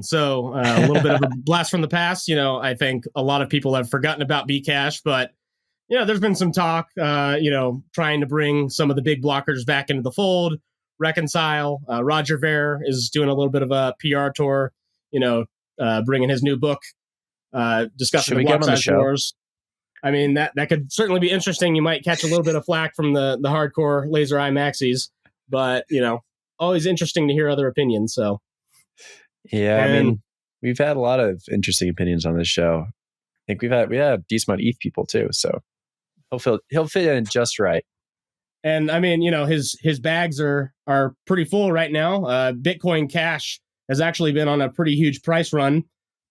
So a little bit of a blast from the past. I think a lot of people have forgotten about Bcash, but there's been some talk, trying to bring some of the big blockers back into the fold, reconcile. Roger Ver is doing a little bit of a PR tour, bringing his new book, discussing the block size wars. I mean, that could certainly be interesting. You might catch a little bit of flack from the hardcore laser eye maxis, but, always interesting to hear other opinions. So, yeah, I mean, we've had a lot of interesting opinions on this show. I think we had a decent amount of ETH people too. So he'll fit in just right. And I mean, his bags are pretty full right now. Bitcoin Cash has actually been on a pretty huge price run.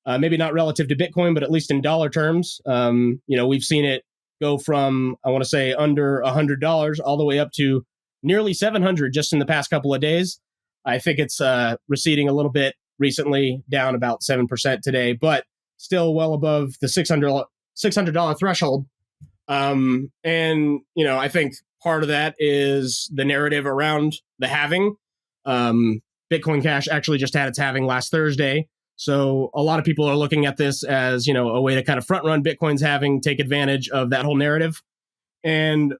Maybe not relative to Bitcoin, but at least in dollar terms. We've seen it go from, I want to say, under $100 all the way up to nearly $700 just in the past couple of days. I think it's receding a little bit recently, down about 7% today, but still well above the $600 threshold. I think part of that is the narrative around the halving. Bitcoin Cash actually just had its halving last Thursday. So a lot of people are looking at this as, a way to kind of front run Bitcoin's halving, take advantage of that whole narrative. And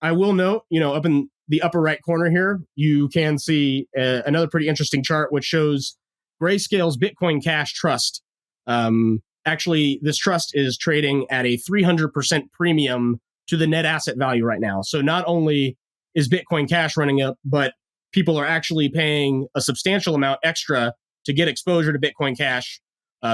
I will note, up in the upper right corner here, you can see another pretty interesting chart, which shows Grayscale's Bitcoin Cash Trust. Actually, this trust is trading at a 300% premium to the net asset value right now. So not only is Bitcoin Cash running up, but people are actually paying a substantial amount extra to get exposure to Bitcoin Cash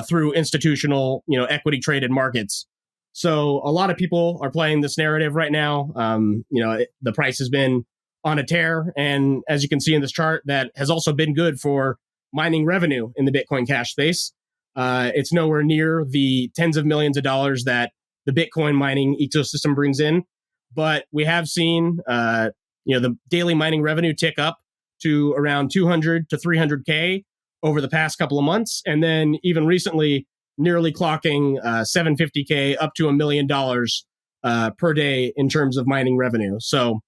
through institutional, equity traded markets. So a lot of people are playing this narrative right now. The price has been on a tear. And as you can see in this chart, that has also been good for mining revenue in the Bitcoin Cash space. It's nowhere near the tens of millions of dollars that the Bitcoin mining ecosystem brings in. But we have seen, the daily mining revenue tick up to around 200 to 300K over the past couple of months. And then even recently, nearly clocking 750K up to $1 million per day in terms of mining revenue. So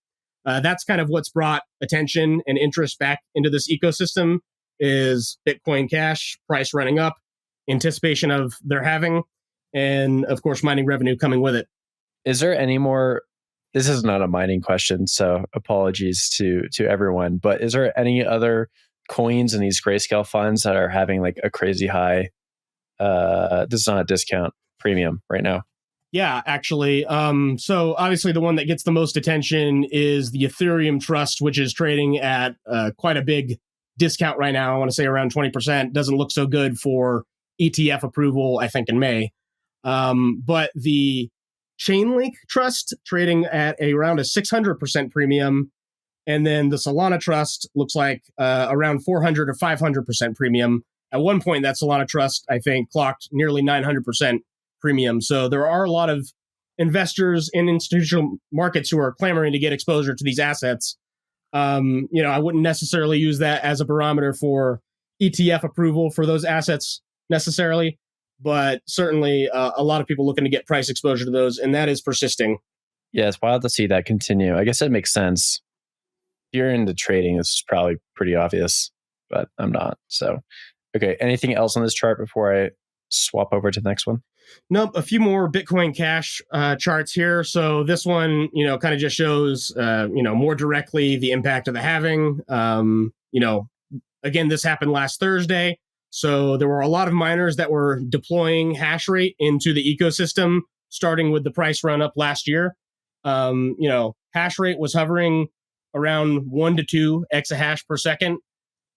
that's kind of what's brought attention and interest back into this ecosystem is Bitcoin Cash price running up, anticipation of their halving, and of course, mining revenue coming with it. Is there any more? This is not a mining question, so apologies to everyone. But is there any other coins in these Grayscale funds that are having like a crazy high? This is not a discount premium right now. Yeah, actually. So obviously, the one that gets the most attention is the Ethereum Trust, which is trading at quite a big discount right now. I want to say around 20%. Doesn't look so good for ETF approval, I think, in May. But the Chainlink Trust trading at around a 600% premium. And then the Solana Trust looks like around 400 or 500% premium. At one point, that Solana Trust, I think, clocked nearly 900% premium. So there are a lot of investors in institutional markets who are clamoring to get exposure to these assets. I wouldn't necessarily use that as a barometer for ETF approval for those assets necessarily, but certainly a lot of people looking to get price exposure to those, and that is persisting. Yeah, it's wild to see that continue. I guess it makes sense. If you're into trading, this is probably pretty obvious, but I'm not. So, okay, anything else on this chart before I swap over to the next one? Nope, a few more Bitcoin Cash charts here. So this one, kind of just shows, more directly the impact of the halving. Again, this happened last Thursday. So there were a lot of miners that were deploying hash rate into the ecosystem, starting with the price run up last year. Hash rate was hovering around 1 to 2 exahash per second,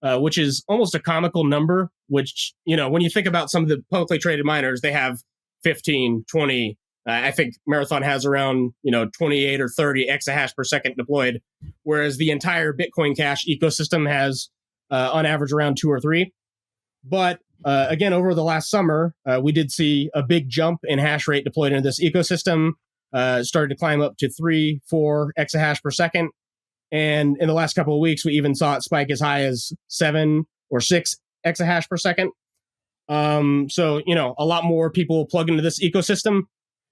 which is almost a comical number, which, when you think about some of the publicly traded miners, they have 15, 20, I think Marathon has around, 28 or 30 exahash per second deployed, whereas the entire Bitcoin Cash ecosystem has on average around 2 or 3. But again, over the last summer, we did see a big jump in hash rate deployed into this ecosystem, started to climb up to 3, 4 exahash per second. And in the last couple of weeks, we even saw it spike as high as 7 or 6 exahash per second. So, a lot more people plug into this ecosystem.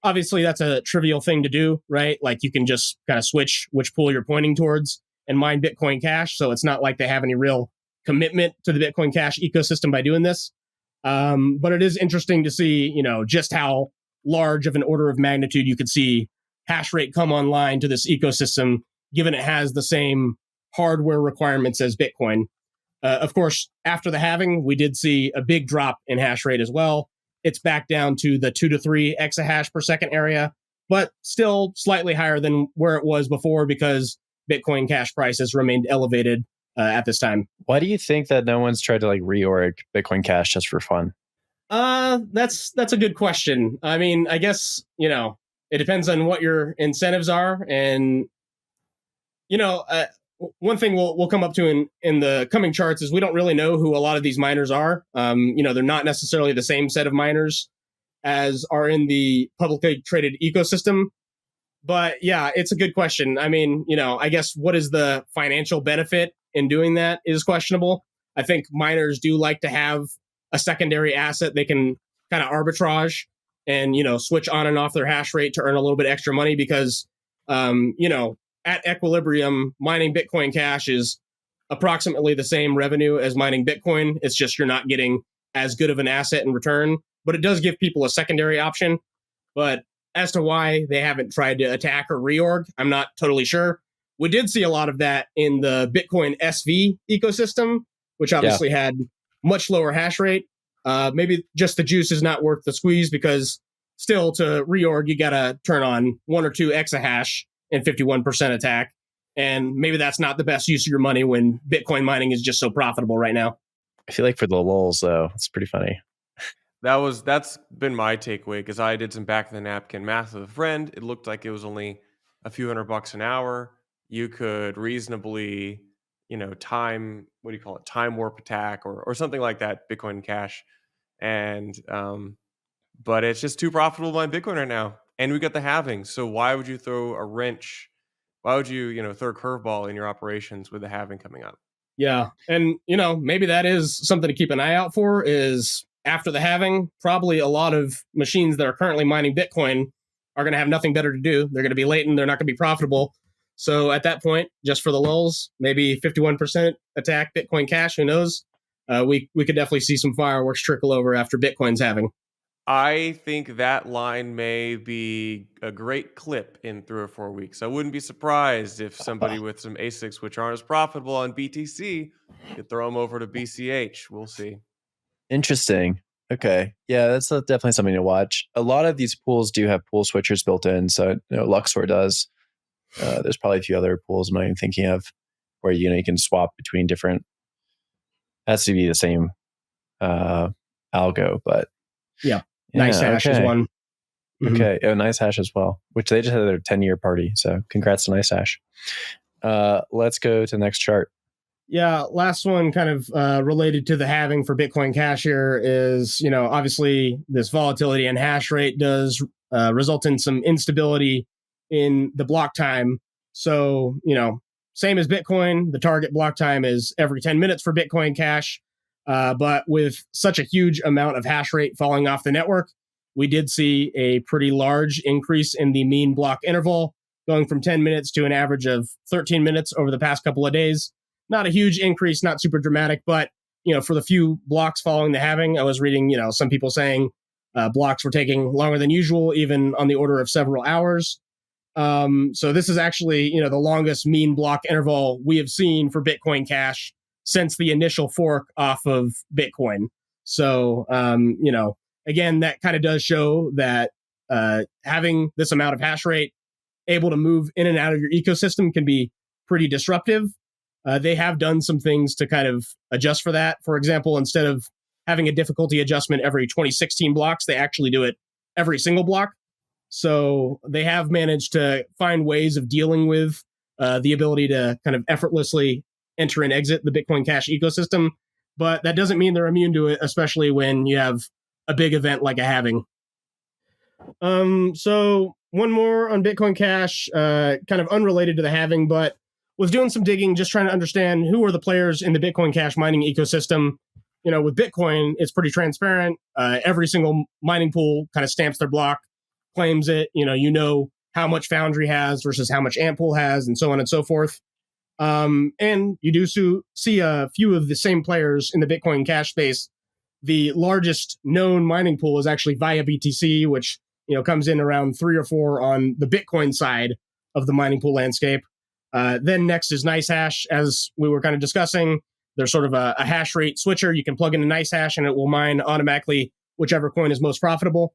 Obviously, that's a trivial thing to do, right? Like you can just kind of switch which pool you're pointing towards and mine Bitcoin Cash. So it's not like they have any real commitment to the Bitcoin Cash ecosystem by doing this. But it is interesting to see, just how large of an order of magnitude you could see hash rate come online to this ecosystem, given it has the same hardware requirements as Bitcoin. Of course, after the halving, we did see a big drop in hash rate as well. It's back down to the 2 to 3 exahash per second area, but still slightly higher than where it was before because Bitcoin Cash prices remained elevated at this time. Why do you think that no one's tried to reorg Bitcoin Cash just for fun? That's a good question. I mean, I guess, it depends on what your incentives are. And, one thing we'll come up to in the coming charts is we don't really know who a lot of these miners are. They're not necessarily the same set of miners as are in the publicly traded ecosystem. But yeah, it's a good question. I mean, I guess what is the financial benefit in doing that is questionable. I think miners do like to have a secondary asset they can kind of arbitrage and, switch on and off their hash rate to earn a little bit extra money because, at equilibrium, mining Bitcoin Cash is approximately the same revenue as mining Bitcoin. It's just you're not getting as good of an asset in return, but it does give people a secondary option. But as to why they haven't tried to attack or reorg, I'm not totally sure. We did see a lot of that in the Bitcoin SV ecosystem, which obviously had much lower hash rate. Maybe just the juice is not worth the squeeze because still to reorg, you got to turn on 1 or 2 exahash and 51% attack. And maybe that's not the best use of your money when Bitcoin mining is just so profitable right now. I feel like for the lulz, though, it's pretty funny. That's been my takeaway because I did some back of the napkin math with a friend. It looked like it was only a few $100 an hour. You could reasonably, time warp attack or something like that, Bitcoin Cash. And but it's just too profitable to mine Bitcoin right now. And we got the halving. So why would you throw a wrench? Why would you, throw a curveball in your operations with the halving coming up? Yeah. And, maybe that is something to keep an eye out for is after the halving, probably a lot of machines that are currently mining Bitcoin are going to have nothing better to do. They're going to be latent. They're not going to be profitable. So at that point, just for the lulz, maybe 51% attack Bitcoin Cash. Who knows? We could definitely see some fireworks trickle over after Bitcoin's halving. I think that line may be a great clip in 3 or 4 weeks. I wouldn't be surprised if somebody with some ASICs, which aren't as profitable on BTC, could throw them over to BCH. We'll see. Interesting. Okay. Yeah, that's definitely something to watch. A lot of these pools do have pool switchers built in. So, Luxor does. There's probably a few other pools I'm not even thinking of where, you can swap between different, has to be the same algo, but yeah. Nice Hash is one. Mm-hmm. Okay. Oh, Nice Hash as well, which they just had their 10-year party. So congrats to Nice Hash. Let's go to the next chart. Yeah, last one kind of related to the halving for Bitcoin Cash here is, obviously this volatility and hash rate does result in some instability in the block time. So, same as Bitcoin, the target block time is every 10 minutes for Bitcoin Cash. But with such a huge amount of hash rate falling off the network, we did see a pretty large increase in the mean block interval, going from 10 minutes to an average of 13 minutes over the past couple of days. Not a huge increase, not super dramatic, but, for the few blocks following the halving, I was reading, some people saying blocks were taking longer than usual, even on the order of several hours. So this is actually, the longest mean block interval we have seen for Bitcoin Cash since the initial fork off of Bitcoin. So, again, that kind of does show that having this amount of hash rate able to move in and out of your ecosystem can be pretty disruptive. They have done some things to kind of adjust for that. For example, instead of having a difficulty adjustment every 2016 blocks, they actually do it every single block. So they have managed to find ways of dealing with the ability to kind of effortlessly enter and exit the Bitcoin Cash ecosystem. But that doesn't mean they're immune to it, especially when you have a big event like a halving. So one more on Bitcoin Cash, kind of unrelated to the halving, but was doing some digging, just trying to understand who are the players in the Bitcoin Cash mining ecosystem. With Bitcoin, it's pretty transparent. Every single mining pool kind of stamps their block, claims it. You know how much Foundry has versus how much Antpool has, and so on and so forth. And you do see a few of the same players in the Bitcoin Cash space the largest known mining pool is actually via BTC, which comes in around 3 or 4 on the Bitcoin side of the mining pool landscape. Then next is NiceHash, as we were kind of discussing. There's sort of a hash rate switcher. You can plug in a NiceHash and it will mine automatically whichever coin is most profitable.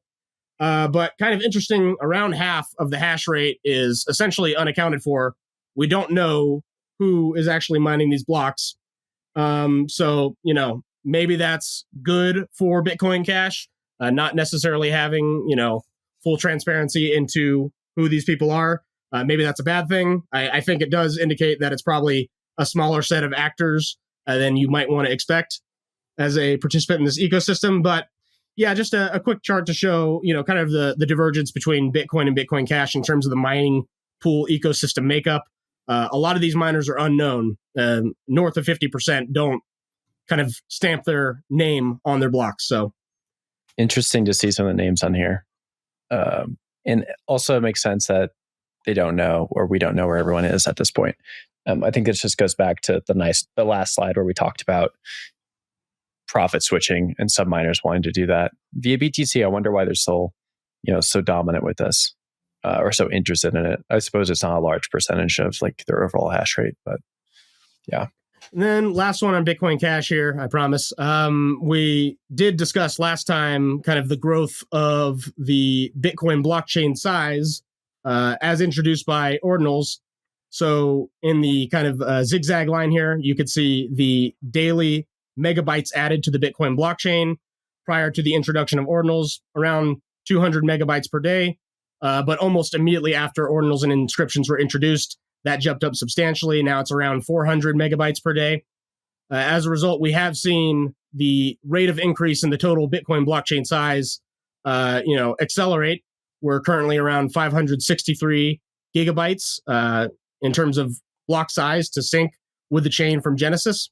But kind of interesting, around half of the hash rate is essentially unaccounted for. We don't know who is actually mining these blocks. So, maybe that's good for Bitcoin Cash, not necessarily having, full transparency into who these people are. Maybe that's a bad thing. I think it does indicate that it's probably a smaller set of actors than you might want to expect as a participant in this ecosystem. But yeah, just a quick chart to show, kind of the divergence between Bitcoin and Bitcoin Cash in terms of the mining pool ecosystem makeup. A lot of these miners are unknown. North of 50% don't kind of stamp their name on their blocks. So interesting to see some of the names on here. And also it makes sense that they don't know, or we don't know where everyone is at this point. I think this just goes back to the last slide where we talked about profit switching and some miners wanting to do that via BTC. I wonder why they're so dominant with this, or so interested in it. I suppose it's not a large percentage of like their overall hash rate, but yeah. And then last one on Bitcoin Cash here, I promise. We did discuss last time kind of the growth of the Bitcoin blockchain size as introduced by ordinals. So in the kind of zigzag line here, you could see the daily megabytes added to the Bitcoin blockchain prior to the introduction of ordinals, around 200 megabytes per day. But almost immediately after ordinals and inscriptions were introduced, that jumped up substantially. Now it's around 400 megabytes per day. As a result, we have seen the rate of increase in the total Bitcoin blockchain size, accelerate. We're currently around 563 gigabytes in terms of block size to sync with the chain from Genesis.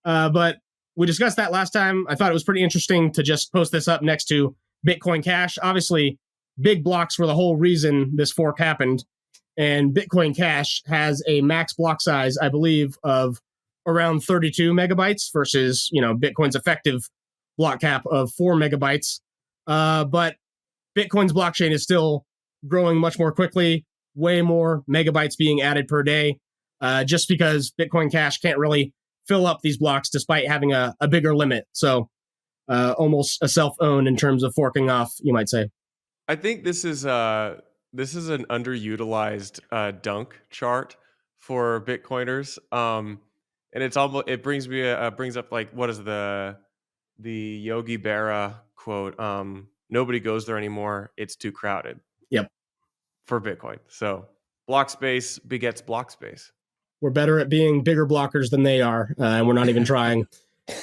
But we discussed that last time. I thought it was pretty interesting to just post this up next to Bitcoin Cash. Obviously, big blocks were the whole reason this fork happened. And Bitcoin Cash has a max block size, I believe, of around 32 megabytes versus, Bitcoin's effective block cap of 4 megabytes. But Bitcoin's blockchain is still growing much more quickly, way more megabytes being added per day, just because Bitcoin Cash can't really fill up these blocks despite having a bigger limit. So almost a self-own in terms of forking off, you might say. I think this is an underutilized dunk chart for Bitcoiners, and it's almost brings up like, what is the Yogi Berra quote? Nobody goes there anymore. It's too crowded. Yep. For Bitcoin, so block space begets block space. We're better at being bigger blockers than they are, and we're not even trying.